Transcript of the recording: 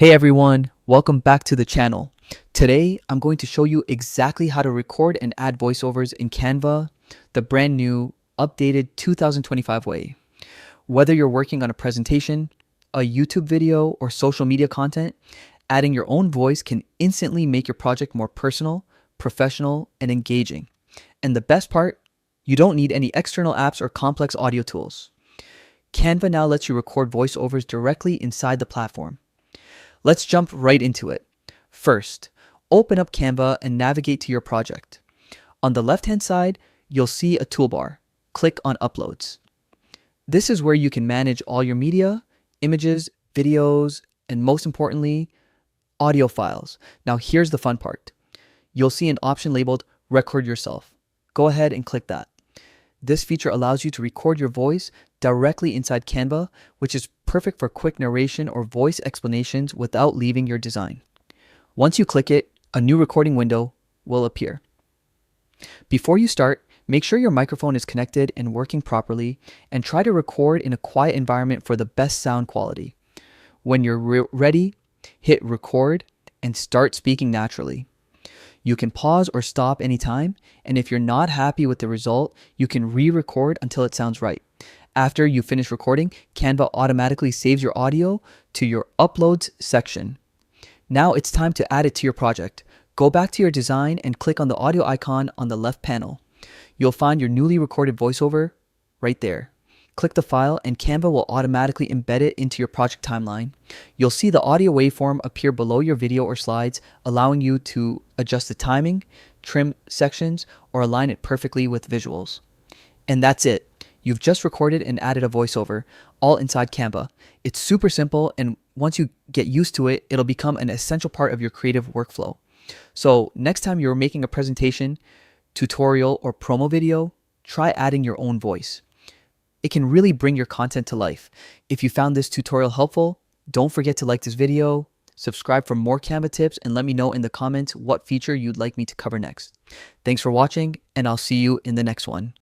Hey everyone, welcome back to the channel. Today, I'm going to show you exactly how to record and add voiceovers in Canva, the brand new, updated 2025 way. Whether you're working on a presentation, a YouTube video, or social media content, adding your own voice can instantly make your project more personal, professional, and engaging. And the best part, you don't need any external apps or complex audio tools. Canva now lets you record voiceovers directly inside the platform. Let's jump right into it. First, open up Canva and navigate to your project. On the left-hand side, you'll see a toolbar. Click on Uploads. This is where you can manage all your media, images, videos, and most importantly, audio files. Now here's the fun part. You'll see an option labeled Record Yourself. Go ahead and click that. This feature allows you to record your voice directly inside Canva, which is perfect for quick narration or voice explanations without leaving your design. Once you click it, a new recording window will appear. Before you start, make sure your microphone is connected and working properly, and try to record in a quiet environment for the best sound quality. When you're ready, hit record and start speaking naturally. You can pause or stop anytime, and if you're not happy with the result, you can re-record until it sounds right. After you finish recording, Canva automatically saves your audio to your Uploads section. Now it's time to add it to your project. Go back to your design and click on the audio icon on the left panel. You'll find your newly recorded voiceover right there. Click the file and Canva will automatically embed it into your project timeline. You'll see the audio waveform appear below your video or slides, allowing you to adjust the timing, trim sections, or align it perfectly with visuals. And that's it. You've just recorded and added a voiceover, all inside Canva. It's super simple, and once you get used to it, it'll become an essential part of your creative workflow. So next time you're making a presentation, tutorial, or promo video, try adding your own voice. It can really bring your content to life. If you found this tutorial helpful, don't forget to like this video, subscribe for more Canva tips, and let me know in the comments what feature you'd like me to cover next. Thanks for watching, and I'll see you in the next one.